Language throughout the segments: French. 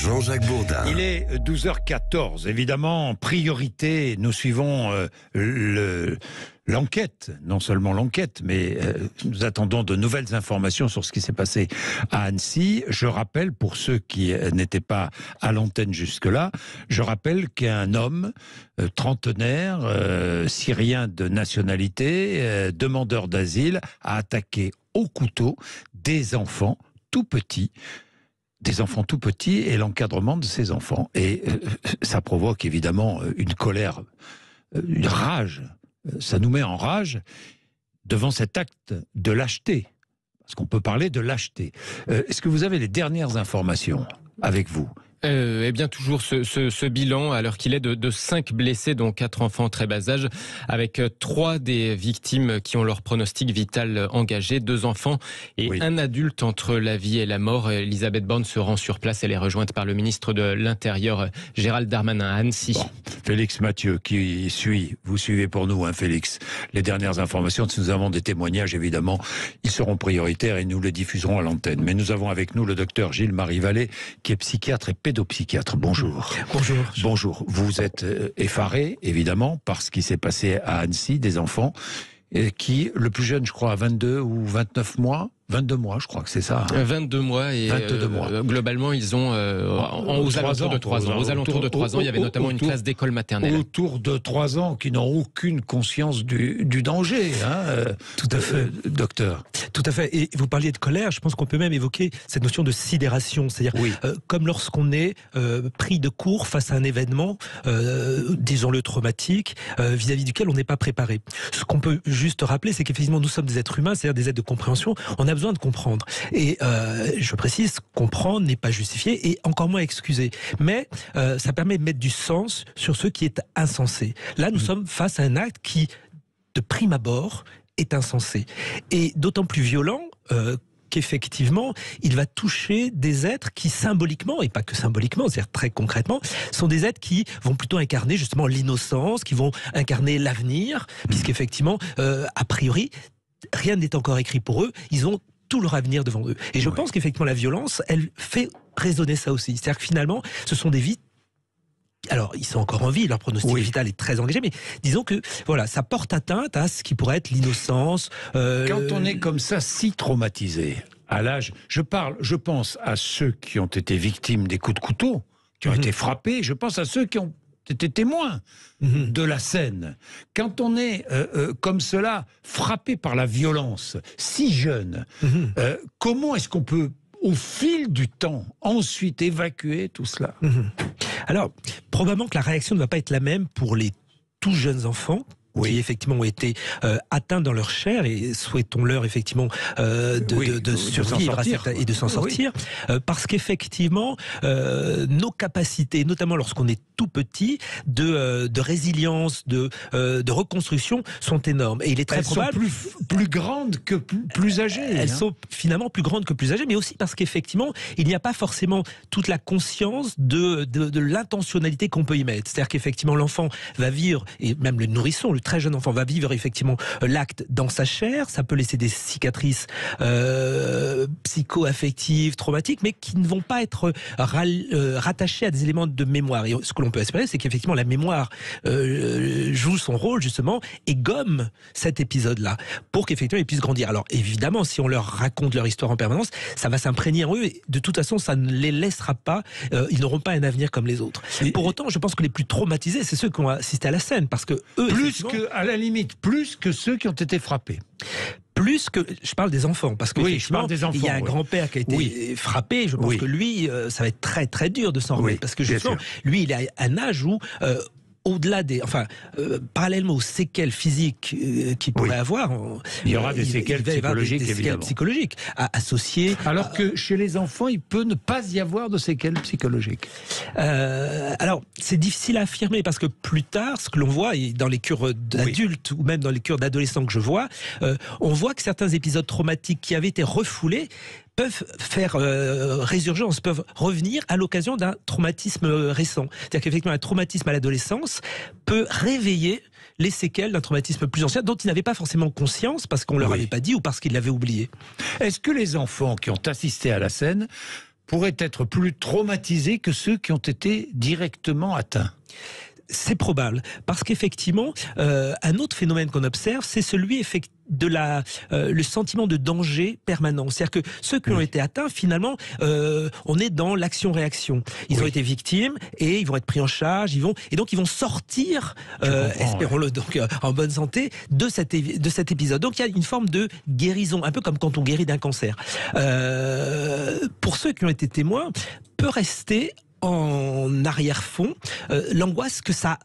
Jean-Jacques Bourdin. Il est 12h14. Évidemment, en priorité, nous suivons l'enquête. Non seulement l'enquête, mais nous attendons de nouvelles informations sur ce qui s'est passé à Annecy. Je rappelle, pour ceux qui n'étaient pas à l'antenne jusque-là, je rappelle qu'un homme trentenaire, syrien de nationalité, demandeur d'asile, a attaqué au couteau des enfants tout petits. Des enfants tout petits et l'encadrement de ces enfants. Et ça provoque évidemment une colère, une rage. Ça nous met en rage devant cet acte de lâcheté. Parce qu'on peut parler de lâcheté. Est-ce que vous avez les dernières informations avec vous ? Eh bien, toujours ce bilan, à l'heure qu'il est, de 5 blessés, dont 4 enfants très bas âge, avec 3 des victimes qui ont leur pronostic vital engagé, 2 enfants et un adulte entre la vie et la mort. Elisabeth Borne se rend sur place. Elle est rejointe par le ministre de l'Intérieur, Gérald Darmanin, à Annecy. Bon. Félix Mathieu, qui suit, vous suivez pour nous, hein, Félix, les dernières informations. Si nous avons des témoignages, évidemment, ils seront prioritaires et nous les diffuserons à l'antenne. Mais nous avon avec nous le docteur Gilles-Marie Vallée, qui est psychiatre et pédopsychiatre. Bonjour. Bonjour. Bonjour. Vous êtes effaré, évidemment, par ce qui s'est passé à Annecy, des enfants, qui, le plus jeune, je crois, a 22 ou 29 mois. 22 mois, je crois que c'est ça. 22 mois et 22 mois. Globalement, ils ont aux alentours de 3 ans. Aux alentours de 3 ans, il y avait notamment une classe d'école maternelle. Autour de 3 ans, qui n'ont aucune conscience du danger, hein, tout à fait, docteur. Tout à fait. Et vous parliez de colère, je pense qu'on peut même évoquer cette notion de sidération. C'est-à-dire, comme lorsqu'on est pris de court face à un événement, disons-le traumatique, vis-à-vis duquel on n'est pas préparé. Ce qu'on peut juste rappeler, c'est qu'effectivement, nous sommes des êtres humains, c'est-à-dire des êtres de compréhension. On a besoin de comprendre. Et je précise, comprendre n'est pas justifié et encore moins excusé. Mais ça permet de mettre du sens sur ce qui est insensé. Là, nous sommes face à un acte qui, de prime abord, est insensé. Et d'autant plus violent qu'effectivement, il va toucher des êtres qui symboliquement, et pas que symboliquement, c'est-à-dire très concrètement, sont des êtres qui vont plutôt incarner justement l'innocence, qui vont incarner l'avenir, puisqu'effectivement, a priori, rien n'est encore écrit pour eux, ils ont tout leur avenir devant eux. Et je pense qu'effectivement la violence, elle fait résonner ça aussi. C'est-à-dire que finalement, ce sont des vies. Alors, ils sont encore en vie, leur pronostic vital est très engagé, mais disons que voilà, ça porte atteinte à ce qui pourrait être l'innocence. Quand on est comme ça, si traumatisé, à l'âge, je pense à ceux qui ont été victimes des coups de couteau, qui ont été frappés, je pense à ceux qui ont été témoins de la scène. Quand on est comme cela, frappé par la violence, si jeune, comment est-ce qu'on peut, au fil du temps, ensuite évacuer tout cela ? Alors, probablement que la réaction ne va pas être la même pour les tout jeunes enfants, qui effectivement ont été atteints dans leur chair, et souhaitons-leur effectivement de survivre et de s'en sortir, parce qu'effectivement nos capacités, notamment lorsqu'on est tout petit, de résilience, de reconstruction sont énormes. Et il est très probable... sont plus grandes que plus âgées. Elles sont finalement plus grandes que plus âgées, mais aussi parce qu'effectivement, il n'y a pas forcément toute la conscience de l'intentionnalité qu'on peut y mettre. C'est-à-dire qu'effectivement, l'enfant va vivre, et même le nourrisson, le très jeune enfant va vivre effectivement l'acte dans sa chair, ça peut laisser des cicatrices psycho-affectives, traumatiques, mais qui ne vont pas être rattachées à des éléments de mémoire. Et ce que l'on peut espérer, c'est qu'effectivement la mémoire joue son rôle justement et gomme cet épisode-là pour qu'effectivement ils puissent grandir. Alors évidemment, si on leur raconte leur histoire en permanence, ça va s'imprégner en eux et de toute façon ça ne les laissera pas, ils n'auront pas un avenir comme les autres. Pour autant, je pense que les plus traumatisés, c'est ceux qui ont assisté à la scène, parce que eux, à la limite, plus que ceux qui ont été frappés. Plus que, je parle des enfants, parce que je parle des enfants, il y a un grand-père qui a été frappé, je pense que lui, ça va être très très dur de s'en remettre, parce que justement, lui, il a un âge où... au-delà des, parallèlement aux séquelles physiques qu'il pourrait avoir, il y aura des séquelles psychologiques, des séquelles psychologiques associées. Alors que chez les enfants, il peut ne pas y avoir de séquelles psychologiques. Alors, c'est difficile à affirmer, parce que plus tard, ce que l'on voit, et dans les cures d'adultes ou même dans les cures d'adolescents que je vois, on voit que certains épisodes traumatiques qui avaient été refoulés peuvent faire résurgence, peuvent revenir à l'occasion d'un traumatisme récent. C'est-à-dire qu'effectivement, un traumatisme à l'adolescence peut réveiller les séquelles d'un traumatisme plus ancien dont ils n'avaient pas forcément conscience parce qu'on ne leur avait pas dit ou parce qu'ils l'avaient oublié. Est-ce que les enfants qui ont assisté à la scène pourraient être plus traumatisés que ceux qui ont été directement atteints. C'est probable, parce qu'effectivement, un autre phénomène qu'on observe, c'est celui de le sentiment de danger permanent. C'est-à-dire que ceux qui ont été atteints, finalement, on est dans l'action-réaction. Ils ont été victimes et ils vont être pris en charge, et donc ils vont sortir, espérons-le, donc en bonne santé, de cet épisode. Donc il y a une forme de guérison, un peu comme quand on guérit d'un cancer. Pour ceux qui ont été témoins, peut rester en arrière-fond l'angoisse que ça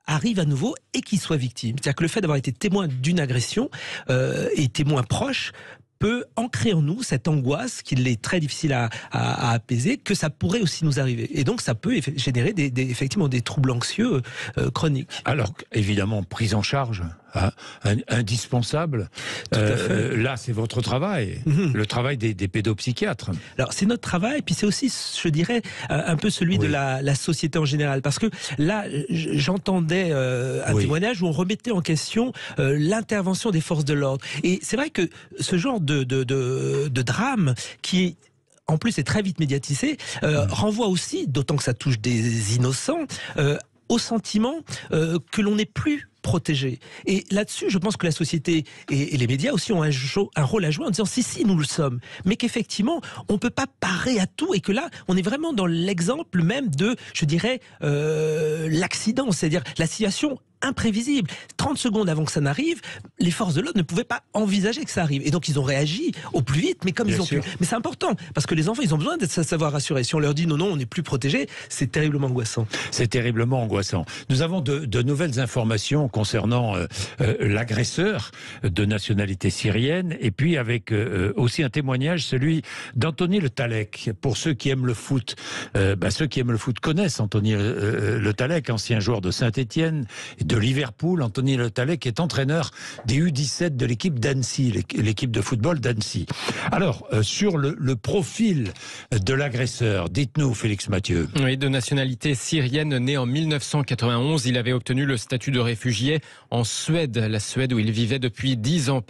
arrive à nouveau et qu'ils soient victimes. C'est-à-dire que le fait d'avoir été témoin d'une agression et témoin proche peut ancrer en nous cette angoisse qu'il est très difficile à apaiser, que ça pourrait aussi nous arriver. Et donc ça peut générer effectivement des troubles anxieux chroniques. Alors évidemment, prise en charge indispensable. Là, c'est votre travail, le travail des pédopsychiatres. Alors c'est notre travail, puis c'est aussi, je dirais, un peu celui de la société en général. Parce que là, j'entendais un témoignage où on remettait en question l'intervention des forces de l'ordre. Et c'est vrai que ce genre de drame qui en plus est très vite médiatisé, renvoie aussi, d'autant que ça touche des innocents, au sentiment que l'on n'est plus protégé. Et là-dessus, je pense que la société et les médias aussi ont un rôle à jouer en disant si, nous le sommes, mais qu'effectivement, on ne peut pas parer à tout et que là, on est vraiment dans l'exemple même de, je dirais, l'accident, c'est-à-dire la situation imprévisible. 30 secondes avant que ça n'arrive, les forces de l'ordre ne pouvaient pas envisager que ça arrive. Et donc, ils ont réagi au plus vite, mais comme ils ont pu. Mais c'est important, parce que les enfants, ils ont besoin de savoir rassurer. Si on leur dit non, on n'est plus protégé, c'est terriblement angoissant. C'est terriblement angoissant. Nous avons de nouvelles informations concernant l'agresseur de nationalité syrienne, et puis avec aussi un témoignage, celui d'Anthony Le Tallec. Pour ceux qui aiment le foot, ceux qui aiment le foot connaissent Anthony Le Tallec, ancien joueur de Saint-Étienne, de Liverpool. Anthony Le Tallec est entraîneur des U17 de l'équipe d'Annecy, l'équipe de football d'Annecy. Alors, sur le profil de l'agresseur, dites-nous, Félix Mathieu. Oui, de nationalité syrienne, né en 1991, il avait obtenu le statut de réfugié en Suède, la Suède où il vivait depuis 10 ans.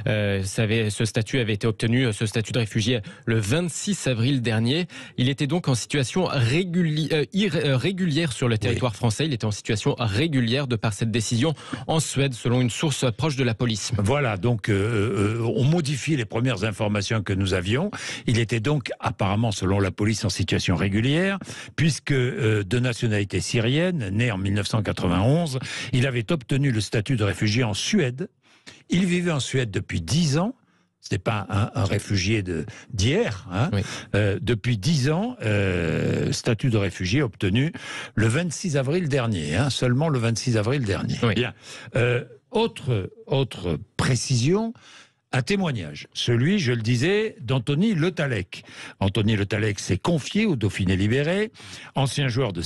Ce statut avait été obtenu, ce statut de réfugié, le 26 avril dernier. Il était donc en situation régulière sur le territoire français. Il était en situation régulière de par cette décision en Suède, selon une source proche de la police. Voilà, donc on modifie les premières informations que nous avions. Il était donc apparemment, selon la police, en situation régulière, puisque de nationalité syrienne, né en 1991, il avait obtenu le statut de réfugié en Suède. Il vivait en Suède depuis 10 ans. Ce n'est pas un réfugié d'hier. Depuis 10 ans, statut de réfugié obtenu le 26 avril dernier. Seulement le 26 avril dernier. Oui. Bien. Autre précision, un témoignage. Celui, je le disais, d'Anthony Le Tallec. Anthony Le Tallec s'est confié au Dauphiné Libéré, ancien joueur de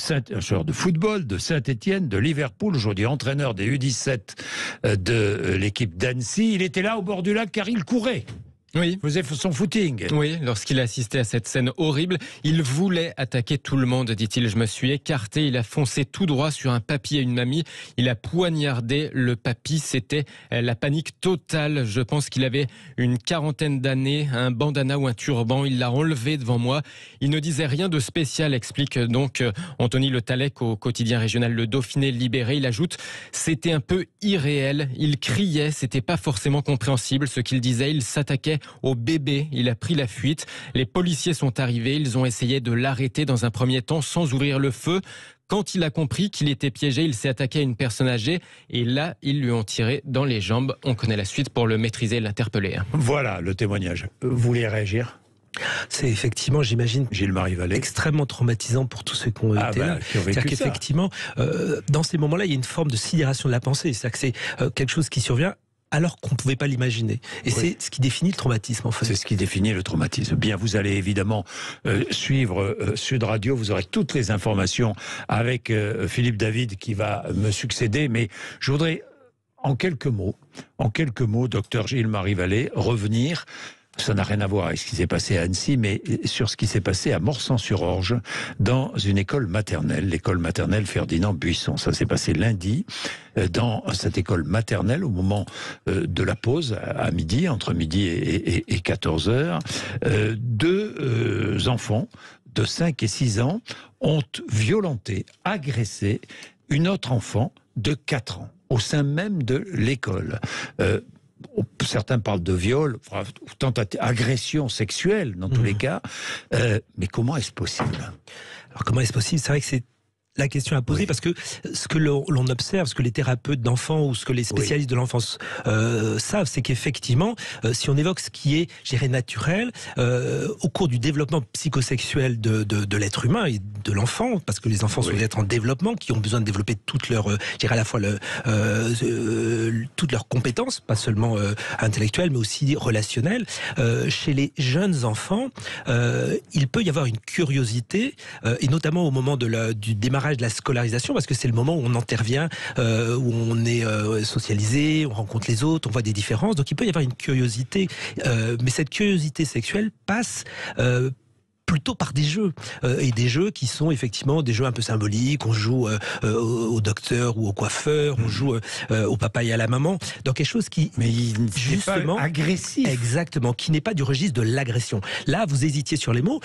football de Saint-Étienne, de Liverpool, aujourd'hui entraîneur des U17 de l'équipe d'Annecy. Il était là au bord du lac car il courait. Oui. Il faisait son footing. Oui, lorsqu'il assistait à cette scène horrible, il voulait attaquer tout le monde, dit-il. Je me suis écarté, il a foncé tout droit sur un papy et une mamie. Il a poignardé le papy, c'était la panique totale. Je pense qu'il avait une quarantaine d'années, un bandana ou un turban. Il l'a enlevé devant moi. Il ne disait rien de spécial, explique donc Anthony Le Tallec au quotidien régional Le Dauphiné Libéré. Il ajoute, c'était un peu irréel. Il criait, c'était pas forcément compréhensible ce qu'il disait. Il s'attaquait au bébé, il a pris la fuite. Les policiers sont arrivés, ils ont essayé de l'arrêter dans un premier temps sans ouvrir le feu. Quand il a compris qu'il était piégé, il s'est attaqué à une personne âgée et là, ils lui ont tiré dans les jambes. On connaît la suite pour le maîtriser et l'interpeller. Voilà le témoignage. Vous voulez réagir ? C'est effectivement, j'imagine, Gilles-Marie Vallée, extrêmement traumatisant pour tous ceux qui ont été là. C'est-à-dire qu'effectivement, dans ces moments-là, il y a une forme de sidération de la pensée. C'est-à-dire que c'est quelque chose qui survient alors qu'on ne pouvait pas l'imaginer. Et c'est ce qui définit le traumatisme, en fait. C'est ce qui définit le traumatisme. Bien, vous allez évidemment suivre Sud Radio, vous aurez toutes les informations avec Philippe David qui va me succéder, mais je voudrais, en quelques mots, docteur Gilles-Marie Vallée, revenir Ça n'a rien à voir avec ce qui s'est passé à Annecy, mais sur ce qui s'est passé à Morsan-sur-Orge, dans une école maternelle, l'école maternelle Ferdinand Buisson. Ça s'est passé lundi, dans cette école maternelle, au moment de la pause, à midi, entre midi et 14h. Deux enfants de 5 et 6 ans ont violenté, agressé une autre enfant de 4 ans, au sein même de l'école. Certains parlent de viol, agression sexuelle dans tous les cas. Mais comment est-ce possible ? Alors comment est-ce possible ? C'est vrai que c'est la question à poser, parce que ce que l'on observe, ce que les thérapeutes d'enfants ou ce que les spécialistes de l'enfance savent, c'est qu'effectivement, si on évoque ce qui est, je dirais, naturel, au cours du développement psychosexuel de l'être humain et de l'enfant, parce que les enfants sont des êtres en développement, qui ont besoin de développer toutes leurs, je dirais à la fois toutes leurs compétences, pas seulement intellectuelles, mais aussi relationnelles. Chez les jeunes enfants, il peut y avoir une curiosité, et notamment au moment du démarrage de la scolarisation, parce que c'est le moment où on intervient, où on est socialisé, on rencontre les autres, on voit des différences, donc il peut y avoir une curiosité, mais cette curiosité sexuelle passe plutôt par des jeux, et des jeux qui sont effectivement des jeux un peu symboliques. On joue au docteur ou au coiffeur, on joue au papa et à la maman, donc quelque chose qui, mais justement, pas agressif. Exactement, qui n'est pas du registre de l'agression. Là, vous hésitiez sur les mots,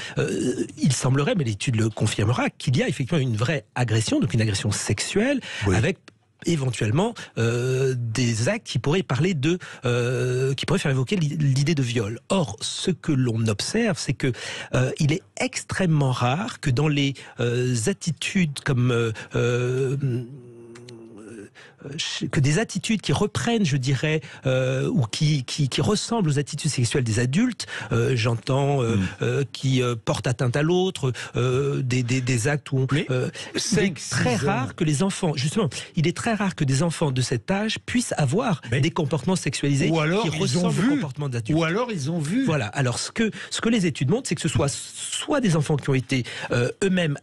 il semblerait, mais l'étude le confirmera, qu'il y a effectivement une vraie agression, donc une agression sexuelle, avec éventuellement des actes qui pourraient parler qui pourraient faire évoquer l'idée de viol. Or, ce que l'on observe, c'est que il est extrêmement rare que dans les attitudes comme que des attitudes qui reprennent, je dirais, ou qui ressemblent aux attitudes sexuelles des adultes, j'entends, qui portent atteinte à l'autre, des actes où c'est très rare que les enfants, justement, il est très rare que des enfants de cet âge puissent avoir des comportements sexualisés qui ressemblent au comportement d'adultes. Ou alors ils ont vu. Voilà. Alors ce que les études montrent, c'est que ce soit des enfants qui ont été eux-mêmes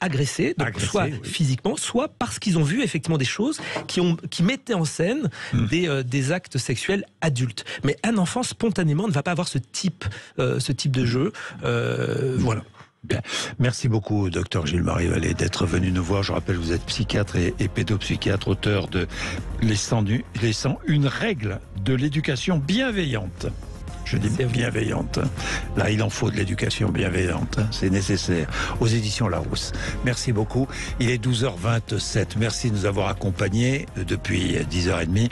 agressés, donc soit physiquement, soit parce qu'ils ont vu effectivement des choses qui mettaient en scène des actes sexuels adultes. Mais un enfant spontanément ne va pas avoir ce type de jeu. Voilà. Bien. Merci beaucoup, docteur Gilles-Marie Vallée, d'être venu nous voir. Je rappelle, vous êtes psychiatre et pédopsychiatre, auteur de Les 101 règles de l'éducation bienveillante. Je dis bienveillante. Là, il en faut de l'éducation bienveillante. C'est nécessaire. Aux éditions Larousse. Merci beaucoup. Il est 12h27. Merci de nous avoir accompagnés depuis 10h30.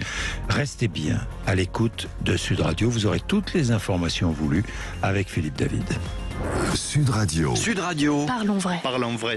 Restez bien à l'écoute de Sud Radio. Vous aurez toutes les informations voulues avec Philippe David. Sud Radio. Sud Radio. Parlons vrai. Parlons vrai.